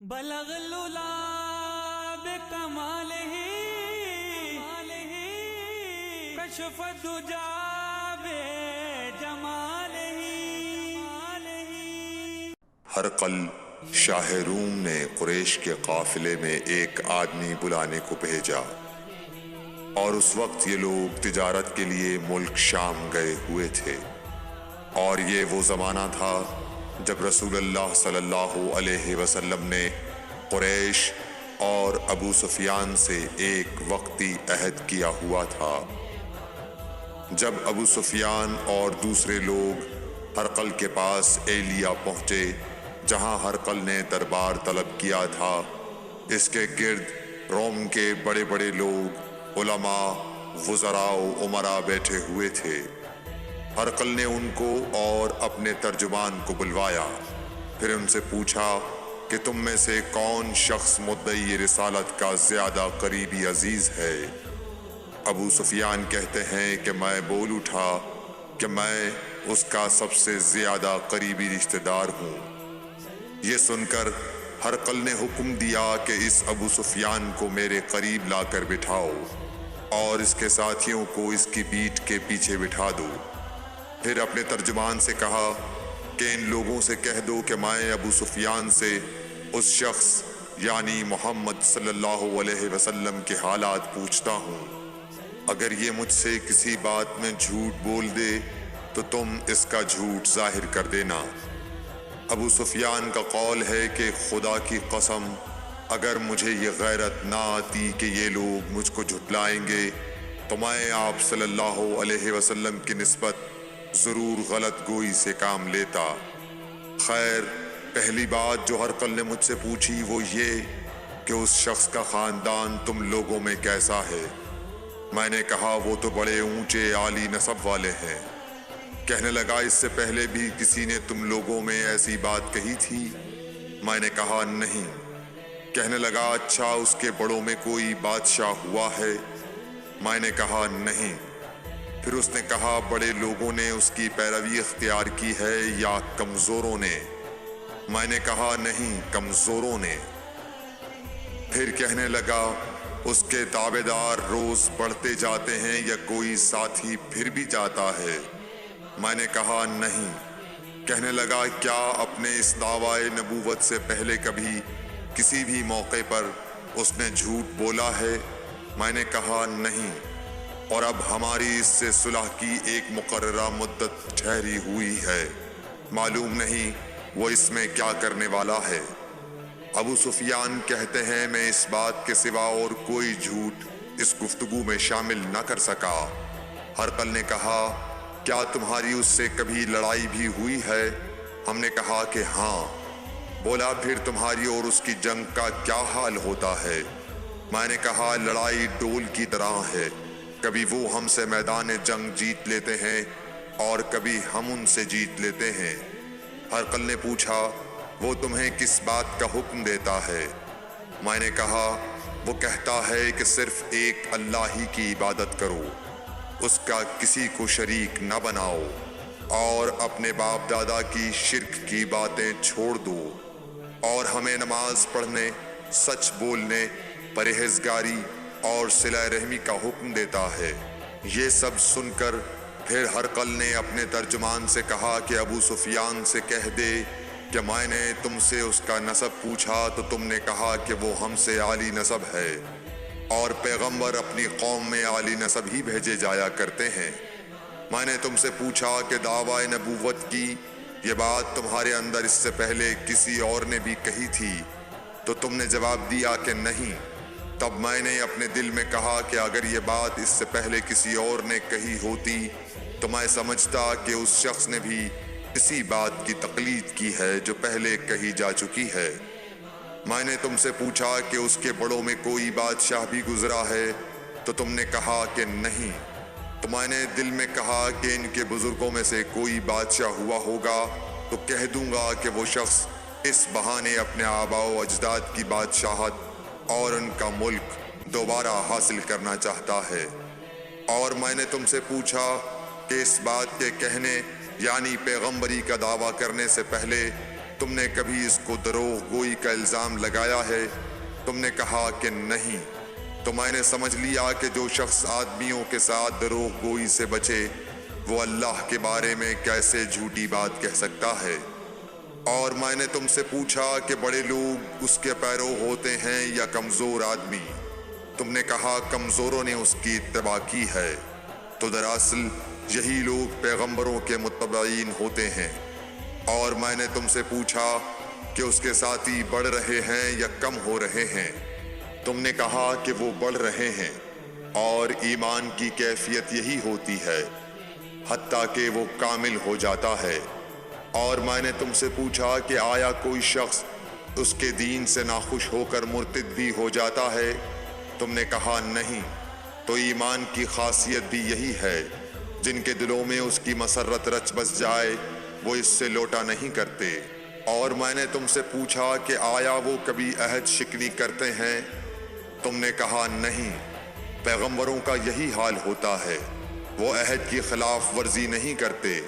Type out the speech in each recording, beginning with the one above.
بلغ العلا بکمالہ کشف الدجا بجمالہ۔ ہرقل شاہ روم نے قریش کے قافلے میں ایک آدمی بلانے کو بھیجا، اور اس وقت یہ لوگ تجارت کے لیے ملک شام گئے ہوئے تھے، اور یہ وہ زمانہ تھا جب رسول اللہ صلی اللہ علیہ وسلم نے قریش اور ابو سفیان سے ایک وقتی عہد کیا ہوا تھا۔ جب ابو سفیان اور دوسرے لوگ ہرقل کے پاس ایلیا پہنچے جہاں ہرقل نے دربار طلب کیا تھا، اس کے گرد روم کے بڑے بڑے لوگ، علماء، وزراء و امراء بیٹھے ہوئے تھے۔ ہرقل نے ان کو اور اپنے ترجمان کو بلوایا، پھر ان سے پوچھا کہ تم میں سے کون شخص مدعی رسالت کا زیادہ قریبی عزیز ہے؟ ابو سفیان کہتے ہیں کہ میں بول اٹھا کہ میں اس کا سب سے زیادہ قریبی رشتہ دار ہوں۔ یہ سن کر ہرقل نے حکم دیا کہ اس ابو سفیان کو میرے قریب لا کر بٹھاؤ اور اس کے ساتھیوں کو اس کی پیٹھ کے پیچھے بٹھا دو۔ پھر اپنے ترجمان سے کہا کہ ان لوگوں سے کہہ دو کہ میں ابو سفیان سے اس شخص یعنی محمد صلی اللہ علیہ وسلم کے حالات پوچھتا ہوں۔ اگر یہ مجھ سے کسی بات میں جھوٹ بول دے تو تم اس کا جھوٹ ظاہر کر دینا۔ ابو سفیان کا قول ہے کہ خدا کی قسم اگر مجھے یہ غیرت نہ آتی کہ یہ لوگ مجھ کو جھٹلائیں گے تو میں آپ صلی اللہ علیہ وسلم کی نسبت ضرور غلط گوئی سے کام لیتا۔ خیر، پہلی بات جو ہرقل نے مجھ سے پوچھی وہ یہ کہ اس شخص کا خاندان تم لوگوں میں کیسا ہے؟ میں نے کہا وہ تو بڑے اونچے عالی نسب والے ہیں۔ کہنے لگا اس سے پہلے بھی کسی نے تم لوگوں میں ایسی بات کہی تھی؟ میں نے کہا نہیں۔ کہنے لگا اچھا اس کے بڑوں میں کوئی بادشاہ ہوا ہے؟ میں نے کہا نہیں۔ پھر اس نے کہا بڑے لوگوں نے اس کی پیروی اختیار کی ہے یا کمزوروں نے؟ میں نے کہا نہیں، کمزوروں نے۔ پھر کہنے لگا اس کے تابعدار روز بڑھتے جاتے ہیں یا کوئی ساتھی پھر بھی جاتا ہے؟ میں نے کہا نہیں۔ کہنے لگا کیا اپنے اس دعوی نبوت سے پہلے کبھی کسی بھی موقع پر اس نے جھوٹ بولا ہے؟ میں نے کہا نہیں، اور اب ہماری اس سے صلح کی ایک مقررہ مدت ٹھہری ہوئی ہے، معلوم نہیں وہ اس میں کیا کرنے والا ہے۔ ابو سفیان کہتے ہیں میں اس بات کے سوا اور کوئی جھوٹ اس گفتگو میں شامل نہ کر سکا۔ ہرقل نے کہا کیا تمہاری اس سے کبھی لڑائی بھی ہوئی ہے؟ ہم نے کہا کہ ہاں۔ بولا پھر تمہاری اور اس کی جنگ کا کیا حال ہوتا ہے؟ میں نے کہا لڑائی ڈول کی طرح ہے، کبھی وہ ہم سے میدان جنگ جیت لیتے ہیں اور کبھی ہم ان سے جیت لیتے ہیں۔ ہرقل نے پوچھا وہ تمہیں کس بات کا حکم دیتا ہے؟ میں نے کہا وہ کہتا ہے کہ صرف ایک اللہ ہی کی عبادت کرو، اس کا کسی کو شریک نہ بناؤ، اور اپنے باپ دادا کی شرک کی باتیں چھوڑ دو، اور ہمیں نماز پڑھنے، سچ بولنے، پرہیزگاری اور صلہ رحمی کا حکم دیتا ہے۔ یہ سب سن کر پھر ہرقل نے اپنے ترجمان سے کہا کہ ابو سفیان سے کہہ دے کہ میں نے تم سے اس کا نسب پوچھا تو تم نے کہا کہ وہ ہم سے عالی نسب ہے، اور پیغمبر اپنی قوم میں عالی نسب ہی بھیجے جایا کرتے ہیں۔ میں نے تم سے پوچھا کہ دعوی نبوت کی یہ بات تمہارے اندر اس سے پہلے کسی اور نے بھی کہی تھی؟ تو تم نے جواب دیا کہ نہیں۔ تب میں نے اپنے دل میں کہا کہ اگر یہ بات اس سے پہلے کسی اور نے کہی ہوتی تو میں سمجھتا کہ اس شخص نے بھی اسی بات کی تقلید کی ہے جو پہلے کہی جا چکی ہے۔ میں نے تم سے پوچھا کہ اس کے بڑوں میں کوئی بادشاہ بھی گزرا ہے؟ تو تم نے کہا کہ نہیں۔ تو میں نے دل میں کہا کہ ان کے بزرگوں میں سے کوئی بادشاہ ہوا ہوگا تو کہہ دوں گا کہ وہ شخص اس بہانے اپنے آباء و اجداد کی بادشاہت اور ان کا ملک دوبارہ حاصل کرنا چاہتا ہے۔ اور میں نے تم سے پوچھا کہ اس بات کے کہنے یعنی پیغمبری کا دعویٰ کرنے سے پہلے تم نے کبھی اس کو دروغ گوئی کا الزام لگایا ہے؟ تم نے کہا کہ نہیں۔ تو میں نے سمجھ لیا کہ جو شخص آدمیوں کے ساتھ دروغ گوئی سے بچے وہ اللہ کے بارے میں کیسے جھوٹی بات کہہ سکتا ہے۔ اور میں نے تم سے پوچھا کہ بڑے لوگ اس کے پیرو ہوتے ہیں یا کمزور آدمی؟ تم نے کہا کمزوروں نے اس کی اتباع کی ہے۔ تو دراصل یہی لوگ پیغمبروں کے متبعین ہوتے ہیں۔ اور میں نے تم سے پوچھا کہ اس کے ساتھی بڑھ رہے ہیں یا کم ہو رہے ہیں؟ تم نے کہا کہ وہ بڑھ رہے ہیں، اور ایمان کی کیفیت یہی ہوتی ہے حتیٰ کہ وہ کامل ہو جاتا ہے۔ اور میں نے تم سے پوچھا کہ آیا کوئی شخص اس کے دین سے ناخوش ہو کر مرتد بھی ہو جاتا ہے؟ تم نے کہا نہیں۔ تو ایمان کی خاصیت بھی یہی ہے، جن کے دلوں میں اس کی مسرت رچ بس جائے وہ اس سے لوٹا نہیں کرتے۔ اور میں نے تم سے پوچھا کہ آیا وہ کبھی عہد شکنی کرتے ہیں؟ تم نے کہا نہیں۔ پیغمبروں کا یہی حال ہوتا ہے، وہ عہد کی خلاف ورزی نہیں کرتے۔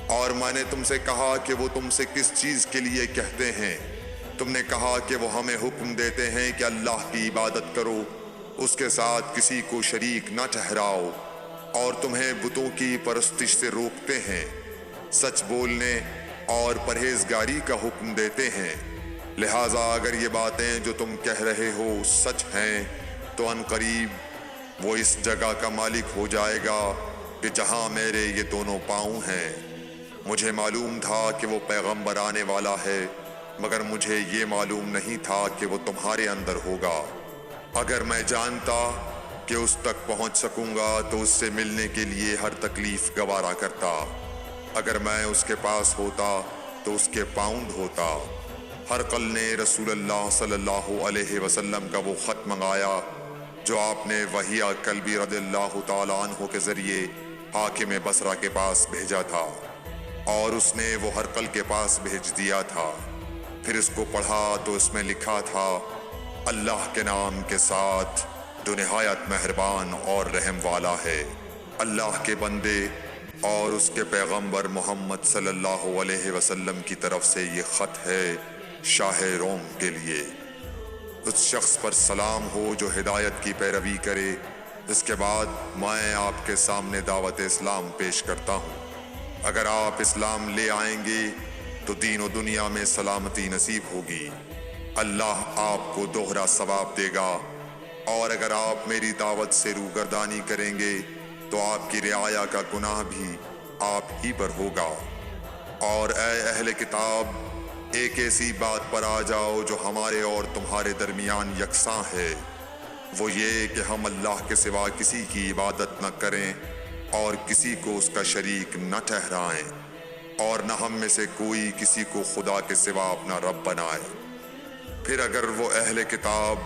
اور میں نے تم سے کہا کہ وہ تم سے کس چیز کے لیے کہتے ہیں؟ تم نے کہا کہ وہ ہمیں حکم دیتے ہیں کہ اللہ کی عبادت کرو، اس کے ساتھ کسی کو شریک نہ ٹھہراؤ، اور تمہیں بتوں کی پرستش سے روکتے ہیں، سچ بولنے اور پرہیزگاری کا حکم دیتے ہیں۔ لہٰذا اگر یہ باتیں جو تم کہہ رہے ہو سچ ہیں تو عنقریب وہ اس جگہ کا مالک ہو جائے گا کہ جہاں میرے یہ دونوں پاؤں ہیں۔ مجھے معلوم تھا کہ وہ پیغمبر آنے والا ہے، مگر مجھے یہ معلوم نہیں تھا کہ وہ تمہارے اندر ہوگا۔ اگر میں جانتا کہ اس تک پہنچ سکوں گا تو اس سے ملنے کے لیے ہر تکلیف گوارا کرتا۔ اگر میں اس کے پاس ہوتا تو اس کے پاؤں ہوتا۔ ہرقل نے رسول اللہ صلی اللہ علیہ وسلم کا وہ خط منگایا جو آپ نے وحیہ کلبی رضی اللہ تعالیٰ عنہ کے ذریعے حاکم بصرہ کے پاس بھیجا تھا، اور اس نے وہ ہرقل کے پاس بھیج دیا تھا۔ پھر اس کو پڑھا تو اس میں لکھا تھا، اللہ کے نام کے ساتھ جو نہایت مہربان اور رحم والا ہے۔ اللہ کے بندے اور اس کے پیغمبر محمد صلی اللہ علیہ وسلم کی طرف سے یہ خط ہے شاہ روم کے لیے۔ اس شخص پر سلام ہو جو ہدایت کی پیروی کرے۔ اس کے بعد میں آپ کے سامنے دعوت اسلام پیش کرتا ہوں۔ اگر آپ اسلام لے آئیں گے تو دین و دنیا میں سلامتی نصیب ہوگی، اللہ آپ کو دوہرا ثواب دے گا، اور اگر آپ میری دعوت سے روگردانی کریں گے تو آپ کی رعایا کا گناہ بھی آپ ہی پر ہوگا۔ اور اے اہل کتاب، ایک ایسی بات پر آ جاؤ جو ہمارے اور تمہارے درمیان یکساں ہے، وہ یہ کہ ہم اللہ کے سوا کسی کی عبادت نہ کریں اور کسی کو اس کا شریک نہ ٹھہرائیں، اور نہ ہم میں سے کوئی کسی کو خدا کے سوا اپنا رب بنائے۔ پھر اگر وہ اہل کتاب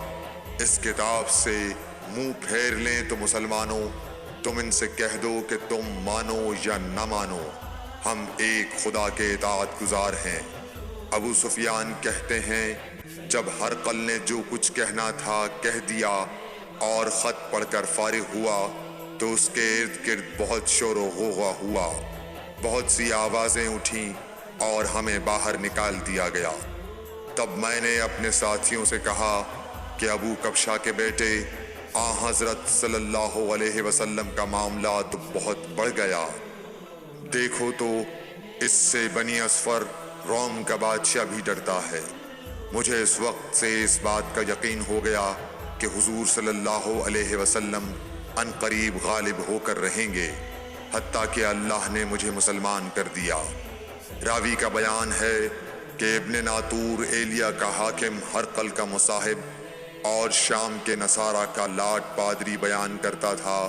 اس کتاب سے منہ پھیر لیں تو مسلمانوں، تم ان سے کہہ دو کہ تم مانو یا نہ مانو، ہم ایک خدا کے اطاعت گزار ہیں۔ ابو سفیان کہتے ہیں، جب ہرقل نے جو کچھ کہنا تھا کہہ دیا اور خط پڑھ کر فارغ ہوا تو اس کے ارد گرد بہت شور و غوغا ہوا، بہت سی آوازیں اٹھیں اور ہمیں باہر نکال دیا گیا۔ تب میں نے اپنے ساتھیوں سے کہا کہ ابو کبشہ کے بیٹے حضرت صلی اللہ علیہ وسلم کا معاملہ تو بہت بڑھ گیا۔ دیکھو تو اس سے بنی اصفر روم کا بادشاہ بھی ڈرتا ہے۔ مجھے اس وقت سے اس بات کا یقین ہو گیا کہ حضور صلی اللہ علیہ وسلم ان قریب غالب ہو کر رہیں گے، حتیٰ کہ اللہ نے مجھے مسلمان کر دیا۔ راوی کا بیان ہے کہ ابن ناطور ایلیا کا حاکم ہرقل کا مصاحب اور شام کے نصارہ کا لاٹ پادری بیان کرتا تھا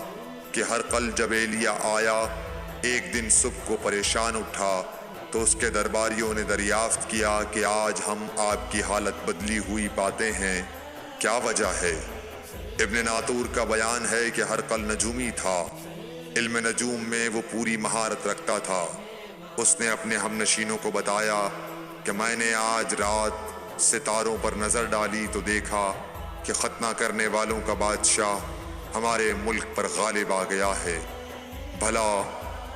کہ ہرقل جب ایلیا آیا ایک دن صبح کو پریشان اٹھا تو اس کے درباریوں نے دریافت کیا کہ آج ہم آپ کی حالت بدلی ہوئی پاتے ہیں، کیا وجہ ہے؟ ابن ناطور کا بیان ہے کہ ہرقل نجومی تھا، علم نجوم میں وہ پوری مہارت رکھتا تھا۔ اس نے اپنے ہم نشینوں کو بتایا کہ میں نے آج رات ستاروں پر نظر ڈالی تو دیکھا کہ ختنہ کرنے والوں کا بادشاہ ہمارے ملک پر غالب آ گیا ہے۔ بھلا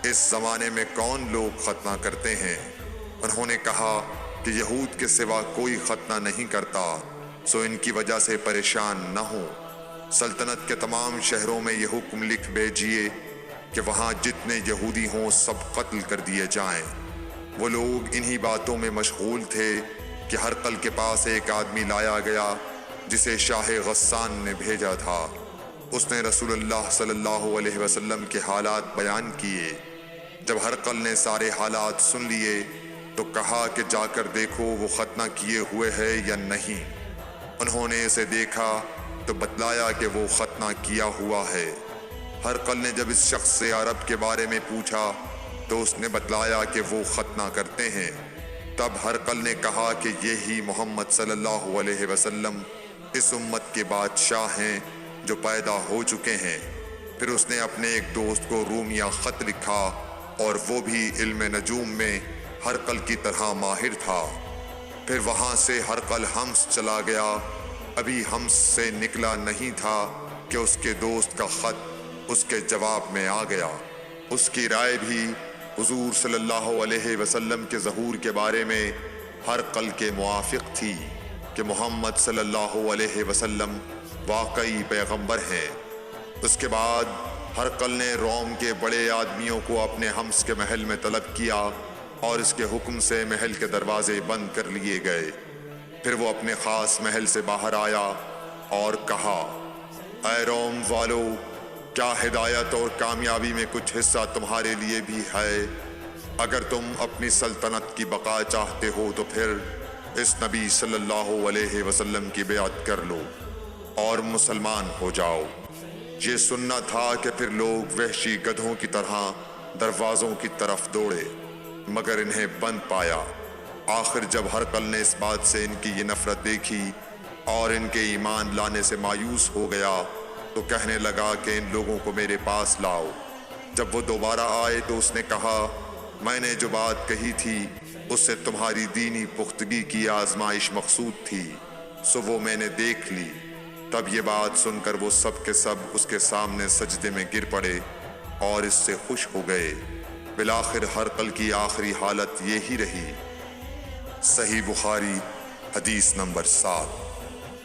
اس زمانے میں کون لوگ ختنہ کرتے ہیں؟ انہوں نے کہا کہ یہود کے سوا کوئی ختنہ نہیں کرتا، سو ان کی وجہ سے پریشان نہ ہو۔ سلطنت کے تمام شہروں میں یہ حکم لکھ بھیجیے کہ وہاں جتنے یہودی ہوں سب قتل کر دیے جائیں۔ وہ لوگ انہی باتوں میں مشغول تھے کہ ہرقل کے پاس ایک آدمی لایا گیا جسے شاہ غسان نے بھیجا تھا۔ اس نے رسول اللہ صلی اللہ علیہ وسلم کے حالات بیان کیے۔ جب ہرقل نے سارے حالات سن لیے تو کہا کہ جا کر دیکھو وہ ختنہ کیے ہوئے ہے یا نہیں۔ انہوں نے اسے دیکھا تو بتلایا کہ وہ ختنہ کیا ہوا ہے۔ ہرقل نے جب اس شخص سے عرب کے بارے میں پوچھا تو اس نے بتلایا کہ وہ ختنہ کرتے ہیں۔ تب ہرقل نے کہا کہ یہی محمد صلی اللہ علیہ وسلم اس امت کے بادشاہ ہیں جو پیدا ہو چکے ہیں۔ پھر اس نے اپنے ایک دوست کو رومیہ خط لکھا اور وہ بھی علم نجوم میں ہرقل کی طرح ماہر تھا۔ پھر وہاں سے ہرقل حمص چلا گیا۔ ابھی حمص سے نکلا نہیں تھا کہ اس کے دوست کا خط اس کے جواب میں آ گیا۔ اس کی رائے بھی حضور صلی اللہ علیہ وسلم کے ظہور کے بارے میں ہرقل کے موافق تھی کہ محمد صلی اللہ علیہ وسلم واقعی پیغمبر ہیں۔ اس کے بعد ہرقل نے روم کے بڑے آدمیوں کو اپنے حمص کے محل میں طلب کیا اور اس کے حکم سے محل کے دروازے بند کر لیے گئے۔ پھر وہ اپنے خاص محل سے باہر آیا اور کہا، اے روم والو، کیا ہدایت اور کامیابی میں کچھ حصہ تمہارے لیے بھی ہے؟ اگر تم اپنی سلطنت کی بقا چاہتے ہو تو پھر اس نبی صلی اللہ علیہ وسلم کی بیعت کر لو اور مسلمان ہو جاؤ۔ یہ سننا تھا کہ پھر لوگ وحشی گدھوں کی طرح دروازوں کی طرف دوڑے مگر انہیں بند پایا۔ آخر جب ہرقل نے اس بات سے ان کی یہ نفرت دیکھی اور ان کے ایمان لانے سے مایوس ہو گیا تو کہنے لگا کہ ان لوگوں کو میرے پاس لاؤ۔ جب وہ دوبارہ آئے تو اس نے کہا، میں نے جو بات کہی تھی اس سے تمہاری دینی پختگی کی آزمائش مقصود تھی، سو وہ میں نے دیکھ لی۔ تب یہ بات سن کر وہ سب کے سب اس کے سامنے سجدے میں گر پڑے اور اس سے خوش ہو گئے۔ بالآخر ہرقل کی آخری حالت یہی رہی۔ صحیح بخاری حدیث نمبر 7۔